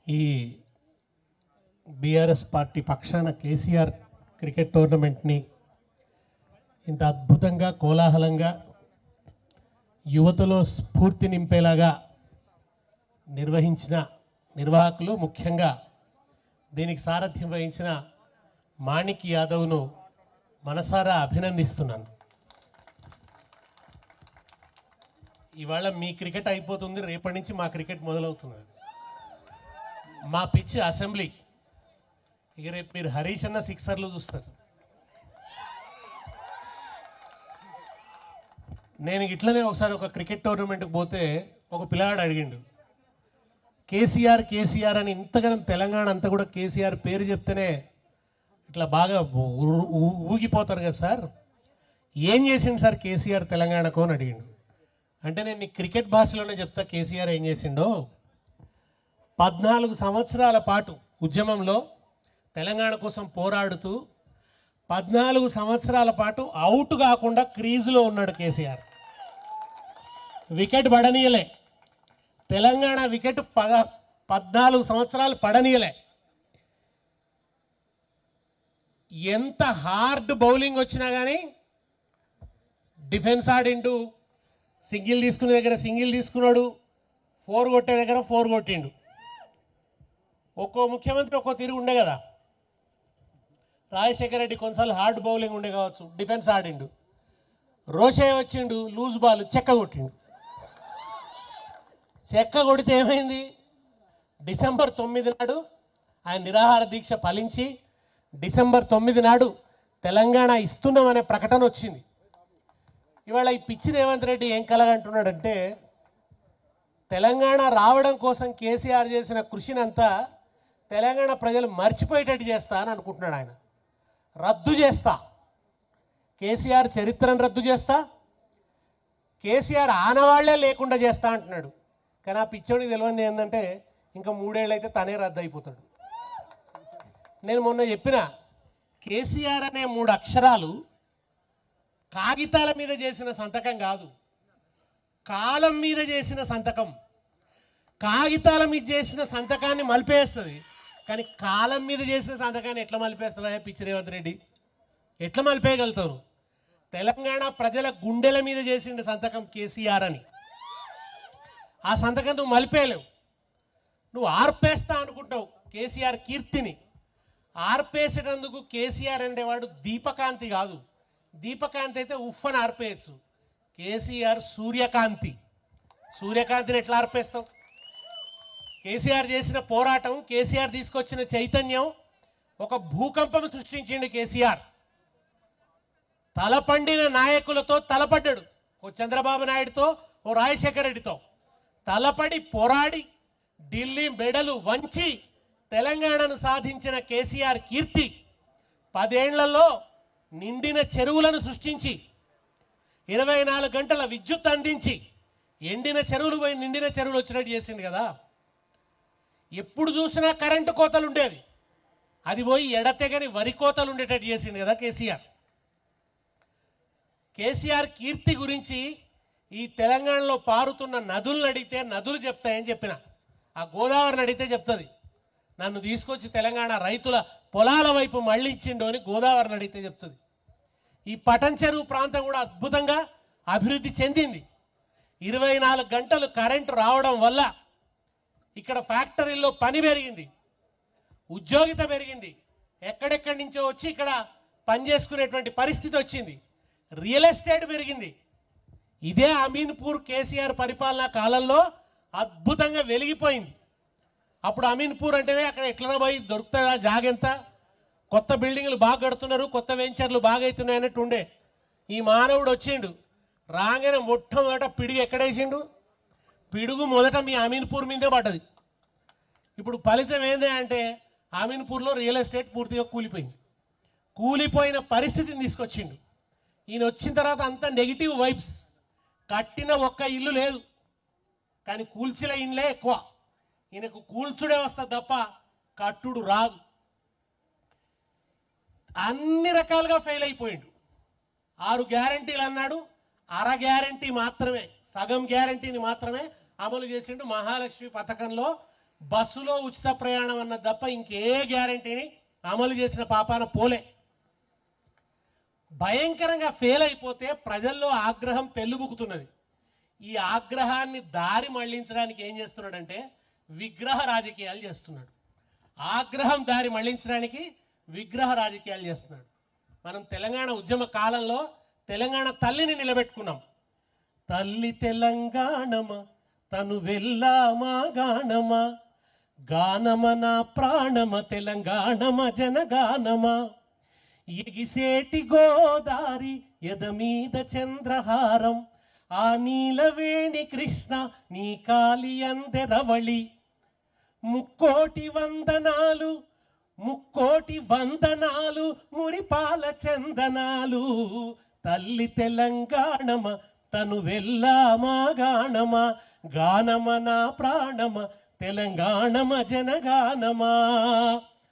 ఈ BRS party పక్షాన KCR cricket టోర్నమెంట్ని ఇంత అద్భుతంగా కోలాహలంగా యువతలో స్ఫూర్తి నింపేలాగా నిర్వహించిన నిర్వాహకులు, ముఖ్యంగా దీనికి సారథ్యం వహించిన మాణిక్ యాదవ్ను మనసారా అభినందిస్తున్నాను. ఇవాళ మీ క్రికెట్ అయిపోతుంది, రేపటి నుంచి మా క్రికెట్ మొదలవుతుంది. మా పిచ్ అసెంబ్లీ. ఇక రేపు మీరు హరీష్ అన్న సిక్సర్లు చూస్తారు. నేను ఇట్లనే ఒకసారి ఒక క్రికెట్ టోర్నమెంట్కి పోతే ఒక పిల్లగాడు అడిగిండు, కేసీఆర్ కేసీఆర్ అని ఇంతగానం తెలంగాణ అంతా కూడా కేసీఆర్ పేరు చెప్తేనే ఇట్లా బాగా ఊగిపోతారు కదా సార్, ఏం చేసిండు సార్ కేసీఆర్ తెలంగాణకు అని అడిగిండు. అంటే నేను నీ క్రికెట్ భాషలోనే చెప్తా కేసీఆర్ ఏం చేసిండో. 14 సంవత్సరాల పాటు ఉద్యమంలో తెలంగాణ కోసం పోరాడుతూ 14 సంవత్సరాల పాటు అవుట్ కాకుండా క్రీజులో ఉన్నాడు కేసీఆర్. వికెట్ పడనీయలే, తెలంగాణ వికెట్ 14 సంవత్సరాలు పడనీయలే. ఎంత హార్డ్ బౌలింగ్ వచ్చినా కానీ డిఫెన్స్ ఆడిండు, సింగిల్ తీసుకునే దగ్గర సింగిల్ తీసుకున్నాడు, 4 కొట్టే దగ్గర 4 కొట్టిండు. ఒక్కో ముఖ్యమంత్రి ఒక్కో తిరిగి ఉండే కదా. రాజశేఖర రెడ్డి కొన్నిసార్లు హార్డ్ బౌలింగ్ ఉండే కావచ్చు, డిఫెన్స్ ఆడిండు. రోషే వచ్చిండు, లూజ్ బాల్ చెక్క కొట్టిండు. చెక్క కొడితే ఏమైంది, డిసెంబర్ 9 నాడు ఆయన నిరాహార దీక్ష ఫలించి డిసెంబర్ 9 నాడు తెలంగాణ ఇస్తున్నామనే ప్రకటన వచ్చింది. ఇవాళ ఈ పిచ్చి రేవంత్ రెడ్డి ఏం కలగంటున్నాడంటే, తెలంగాణ రావడం కోసం కేసీఆర్ చేసిన కృషినంతా తెలంగాణ ప్రజలు మర్చిపోయేటట్టు చేస్తా అని అనుకుంటున్నాడు. ఆయన రద్దు చేస్తా, కేసీఆర్ చరిత్రను రద్దు చేస్తా, కేసీఆర్ ఆనవాళ్లే లేకుండా చేస్తా అంటున్నాడు. కానీ ఆ పిచ్చోడికి తెలియంది ఏంటంటే ఇంకా 3 ఏళ్ళు అయితే తనే రద్దు అయిపోతాడు. నేను మొన్న చెప్పిన, కేసీఆర్ అనే 3 అక్షరాలు కాగితాల మీద చేసిన సంతకం కాదు, కాలం మీద చేసిన సంతకం. కాగితాల మీద చేసిన సంతకాన్ని మలిపేస్తుంది, కానీ కాలం మీద చేసిన సంతకాన్ని ఎట్లా మలిపేస్తావా పిచ్చి రేవంత్ రెడ్డి? ఎట్లా మలిపేయగలుగుతావు? తెలంగాణ ప్రజల గుండెల మీద చేసిన సంతకం కేసీఆర్ అని. ఆ సంతకం నువ్వు మలిపేయలేవు. నువ్వు ఆర్పేస్తా అనుకుంటావు కేసీఆర్ కీర్తిని. ఆర్పేసేటందుకు కేసీఆర్ అనేవాడు దీపకాంతి కాదు. దీపకాంతి అయితే ఉఫ్ఫని ఆర్పేయచ్చు, కేసీఆర్ సూర్యకాంతి. సూర్యకాంతిని ఎట్లా ఆర్పేస్తావు? కేసీఆర్ చేసిన పోరాటం, కేసీఆర్ తీసుకొచ్చిన చైతన్యం ఒక భూకంపం సృష్టించింది. కేసీఆర్ తలపండిన నాయకులతో తలపడ్డాడు. ఓ చంద్రబాబు నాయుడుతో, ఓ రాజశేఖర రెడ్డితో తలపడి పోరాడి ఢిల్లీ మెడలు వంచి తెలంగాణను సాధించిన కేసీఆర్ కీర్తి 10 ఏళ్లలో నిండిన చెరువులను సృష్టించి 24 గంటల విద్యుత్ అందించి ఎండిన చెరువులు పోయి నిండిన చెరువులు వచ్చినట్టు చేసింది కదా. ఎప్పుడు చూసినా కరెంటు కోతలు ఉండేది, అది పోయి ఎడతెగని వరి కోతలు ఉండేటట్టు చేసింది కదా కేసీఆర్. కేసీఆర్ కీర్తి గురించి ఈ తెలంగాణలో పారుతున్న నదులను అడిగితే నదులు చెప్తాయని చెప్పిన. ఆ గోదావరిని అడిగితే చెప్తుంది. నన్ను తీసుకొచ్చి తెలంగాణ రైతుల పొలాల వైపు మళ్ళించిండు అని గోదావరిని అడిగితే చెప్తుంది. ఈ పటన్ చెరువు ప్రాంతం కూడా అద్భుతంగా అభివృద్ధి చెందింది. 24 గంటలు కరెంటు రావడం వల్ల ఇక్కడ ఫ్యాక్టరీల్లో పని పెరిగింది, ఉద్యోగిత పెరిగింది, ఎక్కడెక్కడి నుంచో వచ్చి ఇక్కడ పనిచేసుకునేటువంటి పరిస్థితి వచ్చింది, రియల్ ఎస్టేట్ పెరిగింది. ఇదే అమీన్పూర్ కేసీఆర్ పరిపాలనా కాలంలో అద్భుతంగా వెలిగిపోయింది. అప్పుడు అమీన్పూర్ అంటేనే అక్కడ ఎట్లా పోయి దొరుకుతుందా జాగెంత, కొత్త బిల్డింగ్లు బాగా కడుతున్నారు, కొత్త వెంచర్లు బాగా అవుతున్నాయి అన్నట్టు ఉండే. ఈ మానవుడు వచ్చిండు, రాగానే మొట్టమొదట పిడుగు ఎక్కడేసిండు? పిడుగు మొదట మీ అమీన్పూర్ మీదే పడ్డది. ఇప్పుడు ఫలితం ఏంది అంటే అమీన్పూర్లో రియల్ ఎస్టేట్ పూర్తిగా కూలిపోయింది. కూలిపోయిన పరిస్థితిని తీసుకొచ్చిండు. ఈయన వచ్చిన తర్వాత అంతా నెగిటివ్ వైబ్స్. కట్టిన ఒక్క ఇల్లు లేదు, కానీ కూల్చిన ఇళ్ళే ఎక్కువ. ఈయనకు కూల్చుడే వస్తుంది తప్ప కట్టుడు రాదు. అన్ని రకాలుగా ఫెయిల్ అయిపోయిండు. 6 గ్యారంటీలు అన్నాడు, అర గ్యారంటీ మాత్రమే, సగం గ్యారంటీని మాత్రమే అమలు చేసిండు. మహాలక్ష్మి పథకంలో బస్సులో ఉచిత ప్రయాణం అన్న తప్ప ఇంకే గ్యారంటీని అమలు చేసిన పాపాన పోలే. భయంకరంగా ఫెయిల్ అయిపోతే ప్రజల్లో ఆగ్రహం పెళ్ళుబుకుతున్నది. ఈ ఆగ్రహాన్ని దారి మళ్లించడానికి ఏం చేస్తున్నాడంటే విగ్రహ రాజకీయాలు చేస్తున్నాడు. ఆగ్రహం దారి మళ్లించడానికి విగ్రహ రాజకీయాలు చేస్తున్నాడు. మనం తెలంగాణ ఉద్యమ కాలంలో తెలంగాణ తల్లిని నిలబెట్టుకున్నాం. తల్లి తెలంగాణమ తను వెళ్ళామా గానమ, గానమ నా ప్రాణమ తెలంగాణమ జనగానమ, ఎగిసేటి గోదారి ఎద మీద చంద్రహారం, ఆ నీలవేణి కృష్ణ నీ కాలి అందెరవళి, ముక్కోటి వందనాలు ముక్కోటి వందనాలు మురిపాల చందనాలు, తల్లి తెలంగాణమ తను వెళ్ళామా గానమ, గానమ నా ప్రాణమ తెలంగాణమ జనగానమా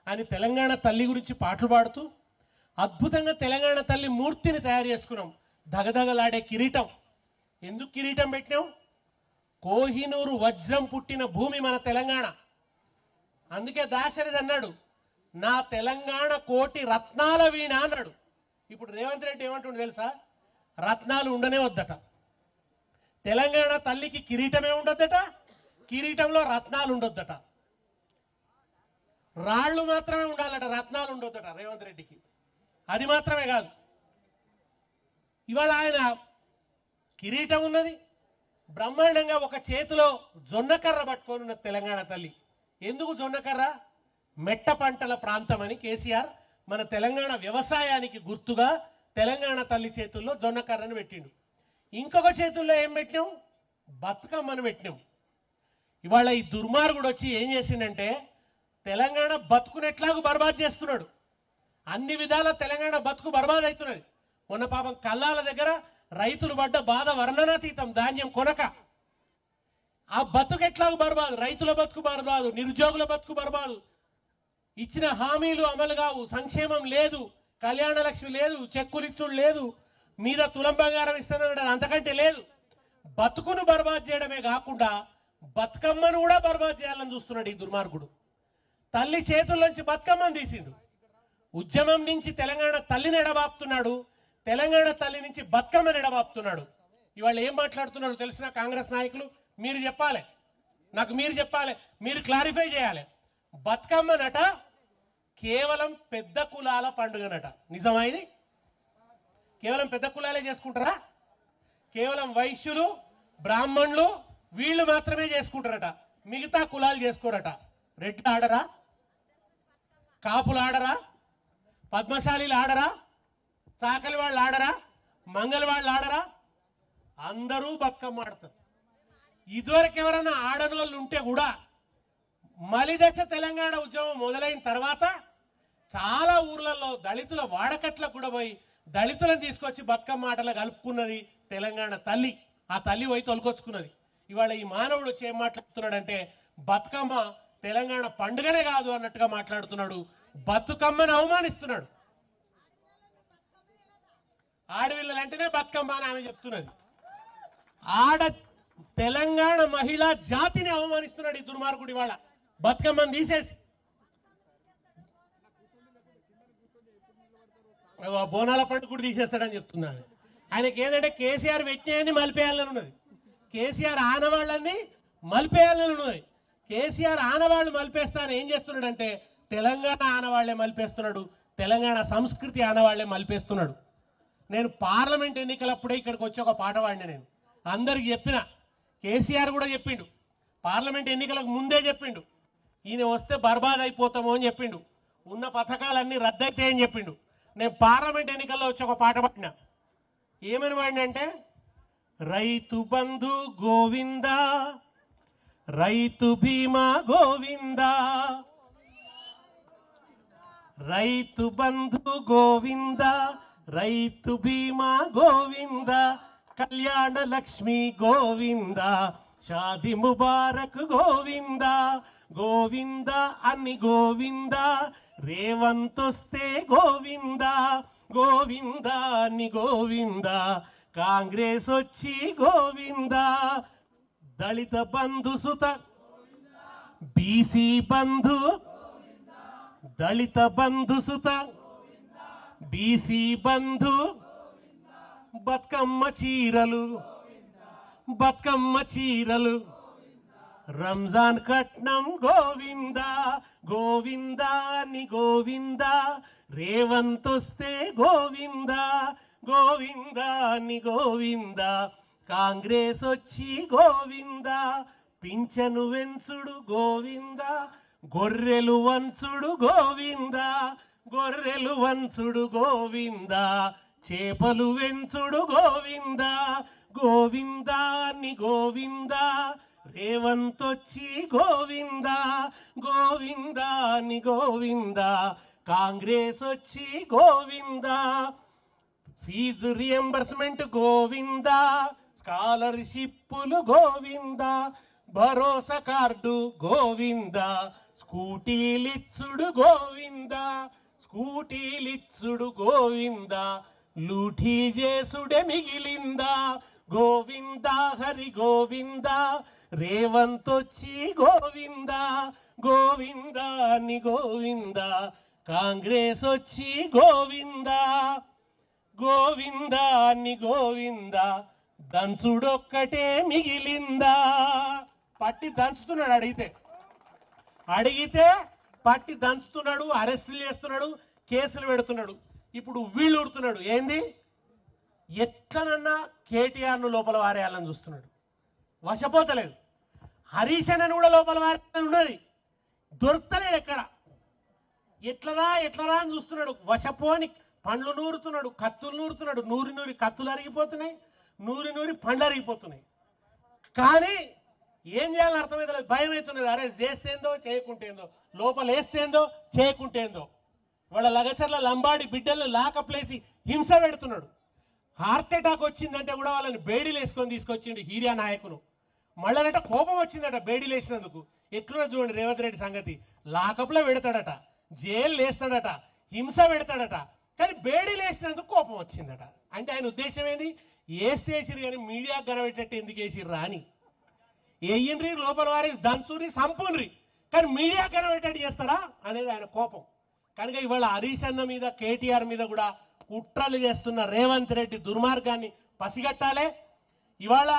అని తెలంగాణ తల్లి గురించి పాటలు పాడుతూ అద్భుతంగా తెలంగాణ తల్లి మూర్తిని తయారు చేసుకున్నాం. దగదగలాడే కిరీటం. ఎందుకు కిరీటం పెట్టినాం? కోహినూరు వజ్రం పుట్టిన భూమి మన తెలంగాణ. అందుకే దాశరథి అన్నాడు, నా తెలంగాణ కోటి రత్నాల వీణ అన్నాడు. ఇప్పుడు రేవంత్ రెడ్డి ఏమంటుండు తెలుసా? రత్నాలు ఉండనే వద్దట. తెలంగాణ తల్లికి కిరీటమే ఉండొద్దట, కిరీటంలో రత్నాలు ఉండొద్దట. రాళ్ళు మాత్రమే ఉండాలట, రత్నాలు ఉండొద్దట రేవంత్ రెడ్డికి. అది మాత్రమే కాదు, ఇవాళ ఆయన కిరీటం ఉన్నది, బ్రహ్మాండంగా ఒక చేతిలో జొన్నకర్ర పట్టుకొని ఉన్న తెలంగాణ తల్లి. ఎందుకు జొన్నకర్ర? మెట్ట పంటల ప్రాంతం అని కేసీఆర్ మన తెలంగాణ వ్యవసాయానికి గుర్తుగా తెలంగాణ తల్లి చేతుల్లో జొన్నకర్రను పెట్టిండు. ఇంకొక చేతుల్లో ఏం పెట్టినాం? బతుకమ్మను పెట్టినాం. ఇవాళ ఈ దుర్మార్గుడు వచ్చి ఏం చేసిండంటే తెలంగాణ బతుకునెట్లాగూ బర్బాద్ చేస్తున్నాడు. అన్ని విధాల తెలంగాణ బతుకు బర్బాద్ అవుతున్నది. మొన్న పాపం కల్లాల దగ్గర రైతులు పడ్డ బాధ వర్ణనాతీతం. ధాన్యం కొనక ఆ బతుకు ఎట్లాగూ బర్బాదు, రైతుల బతుకు బర్బాదు, నిరుద్యోగుల బతుకు బర్బాదు. ఇచ్చిన హామీలు అమలు కావు, సంక్షేమం లేదు, కళ్యాణ లక్ష్మి లేదు, చెక్కులు ఇచ్చుడు లేదు, మీద తులం బంగారం ఇస్తున్నాడు అంతకంటే లేదు. బతుకును బర్బాద్ చేయడమే కాకుండా బతుకమ్మను కూడా బర్బాద్ చేయాలని చూస్తున్నాడు ఈ దుర్మార్గుడు. తల్లి చేతుల్లోంచి బతుకమ్మను తీసిండు. ఉద్యమం నుంచి తెలంగాణ తల్లిని ఎడబాపుతున్నాడు, తెలంగాణ తల్లి నుంచి బతుకమ్మను ఎడబాపుతున్నాడు. ఇవాళ ఏం మాట్లాడుతున్నాడు తెలిసిన కాంగ్రెస్ నాయకులు? మీరు చెప్పాలి, నాకు మీరు చెప్పాలి, మీరు క్లారిఫై చేయాలి. బతుకమ్మనట కేవలం పెద్ద కులాల పండుగనట. నిజమా ఇది? కేవలం పెద్ద కులాలే చేసుకుంటారా? కేవలం వైశ్యులు, బ్రాహ్మణులు వీళ్ళు మాత్రమే చేసుకుంటారట, మిగతా కులాలు చేసుకోరట. రెడ్లు ఆడరా? కాపులు ఆడరా? పద్మశాలీలు ఆడరా? చాకలి వాళ్ళు ఆడరా? మంగళ వాళ్ళు ఆడరా? అందరూ బతుకమ్మ ఆడతారు. ఇదివరకు ఎవరైనా ఆడని వాళ్ళు ఉంటే కూడా మలిదశ తెలంగాణ ఉద్యమం మొదలైన తర్వాత చాలా ఊర్లలో దళితుల వాడకట్లకు కూడా పోయి దళితులను తీసుకొచ్చి బతుకమ్మ ఆటలు కలుపుకున్నది తెలంగాణ తల్లి. ఆ తల్లి పోయి తొలకొచ్చుకున్నది. ఇవాళ ఈ మానవుడు వచ్చి ఏం మాట్లాడుతున్నాడంటే బతుకమ్మ తెలంగాణ పండుగనే కాదు అన్నట్టుగా మాట్లాడుతున్నాడు. బతుకమ్మను అవమానిస్తున్నాడు. ఆడవిల్లలంటేనే బతుకమ్మ అని ఆమె చెప్తున్నది. ఆడ తెలంగాణ మహిళా జాతిని అవమానిస్తున్నాడు ఈ దుర్మార్గుడు. ఇవాళ బతుకమ్మను తీసేసి బోనాల పండుగ కూడా తీసేస్తాడని చెప్తున్నాడు. ఆయనకి ఏంటంటే కేసీఆర్ వెట్టినాయని మలిపేయాలని ఉన్నది, కేసీఆర్ ఆనవాళ్ళని మలిపేయాలని ఉన్నది. కేసీఆర్ ఆనవాళ్ళు మలిపేస్తాను ఏం చేస్తున్నాడంటే తెలంగాణ ఆనవాళ్లే మలిపేస్తున్నాడు, తెలంగాణ సంస్కృతి ఆనవాళ్లే మలిపేస్తున్నాడు. నేను పార్లమెంట్ ఎన్నికలప్పుడే ఇక్కడికి వచ్చి ఒక పాట పాడిన, నేను అందరికి చెప్పిన, కేసీఆర్ కూడా చెప్పిండు, పార్లమెంట్ ఎన్నికలకు ముందే చెప్పిండు, ఈయన వస్తే బర్బాద్ అయిపోతాము అని చెప్పిండు, ఉన్న పథకాలన్నీ రద్దయితాయి అని చెప్పిండు. నేను పార్లమెంట్ ఎన్నికల్లో వచ్చి ఒక పాట పాడిన. ఏమని పాడినంటే రైతు బంధు గోవింద, రైతు బీమా గోవింద, రైతు బంధు గోవింద, రైతు బీమా గోవింద, కళ్యాణ లక్ష్మి గోవింద, షాది ముబారక్ గోవింద, గోవింద అని గోవింద, రేవంత్ వస్తే గోవింద, గోవింద అని గోవింద, కాంగ్రెస్ వచ్చి గోవింద, దళిత బంధు సుత బీసీ బంధు దళిత బంధు సుత బీసీ బంధు బతుకమ్మ చీరలు రంజాన్ కట్నం గోవింద గోవిందాని గోవింద రేవంత్ వస్తే గోవింద గోవిందాని గోవింద కాంగ్రెస్ వచ్చి గోవింద పింఛను వెంచుడు గోవింద గొర్రెలు వంచుడు గోవింద గొర్రెలు వంచుడు గోవింద చేపలు వెంచుడు గోవింద గోవిందాని గోవింద రేవంత్ వచ్చి గోవింద గోవిందాని గోవింద కాంగ్రెస్ వచ్చి గోవింద ఫీజు రియంబర్స్మెంట్ గోవింద స్కాలర్షిప్పులు గోవింద భరోసా కార్డు గోవింద స్కూటీలిచ్చుడు గోవింద స్కూటీలిచ్చుడు గోవింద లూఠీ చేసుడే మిగిలిందా గోవింద హరి గోవింద రేవంత్ వచ్చి గోవింద గోవిందాని గోవింద కాంగ్రెస్ వచ్చి గోవింద గోవిందాని గోవింద దంచుడొక్కటే మిగిలిందా పట్టి దంచుతున్నాడు అడిగితే పట్టి దంచుతున్నాడు అరెస్టులు చేస్తున్నాడు కేసులు పెడుతున్నాడు ఇప్పుడు వీళ్ళు ఊడుతున్నాడు ఏంది ఎట్లనన్నా కేటీఆర్ను లోపల వారేయాలని చూస్తున్నాడు వశపోతలేదు హరీష్ అన్నను కూడా లోపల వారేయాలని ఉన్నది దొరుకుతలేడు ఎక్కడ ఎట్లరా అని చూస్తున్నాడు వశపోని పండ్లు నూరుతున్నాడు కత్తులు నూరుతున్నాడు నూరి కత్తులు అరిగిపోతున్నాయి నూరి పండ్లు అరిగిపోతున్నాయి కానీ ఏం చేయాలని అర్థమైతే భయం అవుతున్నది అరెస్ట్ చేస్తేందో చేయకుంటేందో లోపల వేస్తేందో చేయకుంటేందో వాళ్ళ లగచర్ల లంబాడి బిడ్డలను లాకప్లేసి హింస పెడుతున్నాడు హార్ట్ అటాక్ వచ్చిందంటే కూడా వాళ్ళని బేడీలు వేసుకొని తీసుకొచ్చిండు హీరియా నాయకును మళ్ళనట కోపం వచ్చిందట బేడీలు వేసినందుకు ఎట్లున్నా చూడండి రేవంత్ రెడ్డి సంగతి లాకప్లో పెడతాడట జైలు వేస్తాడట హింస పెడతాడట కానీ బేడీలు వేసినందుకు కోపం వచ్చిందట అంటే ఆయన ఉద్దేశం ఏంది వేస్తే వేసిరు కానీ మీడియా కనబెట్టేట్టు ఎందుకు వేసిర్రా అని వేయండ్రి లోపల వారేసి దంచుని సంపుండ్రి కానీ మీడియా కనబెట్టేట్టు చేస్తారా అనేది ఆయన కోపం కనుక ఇవాళ హరీష్ అన్న మీద కేటీఆర్ మీద కూడా కుట్రలు చేస్తున్న రేవంత్ రెడ్డి దుర్మార్గాన్ని పసిగట్టాలే ఇవాళ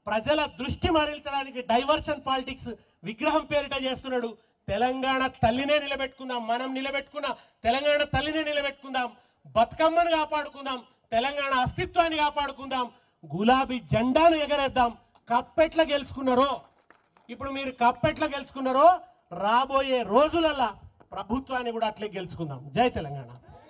ప్రజల దృష్టి మరల్చడానికి డైవర్షన్ పాలిటిక్స్ విగ్రహం పేరిట చేస్తున్నాడు తెలంగాణ తల్లినే నిలబెట్టుకుందాం మనం నిలబెట్టుకున్న తెలంగాణ తల్లినే నిలబెట్టుకుందాం బతుకమ్మను కాపాడుకుందాం తెలంగాణ అస్తిత్వాన్ని కాపాడుకుందాం గులాబీ జెండాను ఎగరేద్దాం కప్పెట్ల గెలుచుకున్నారో ఇప్పుడు మీరు కప్పెట్ల గెలుచుకున్నారో రాబోయే రోజులల్లా ప్రభుత్వాన్ని కూడా అట్లే గెలుచుకుందాం జై తెలంగాణ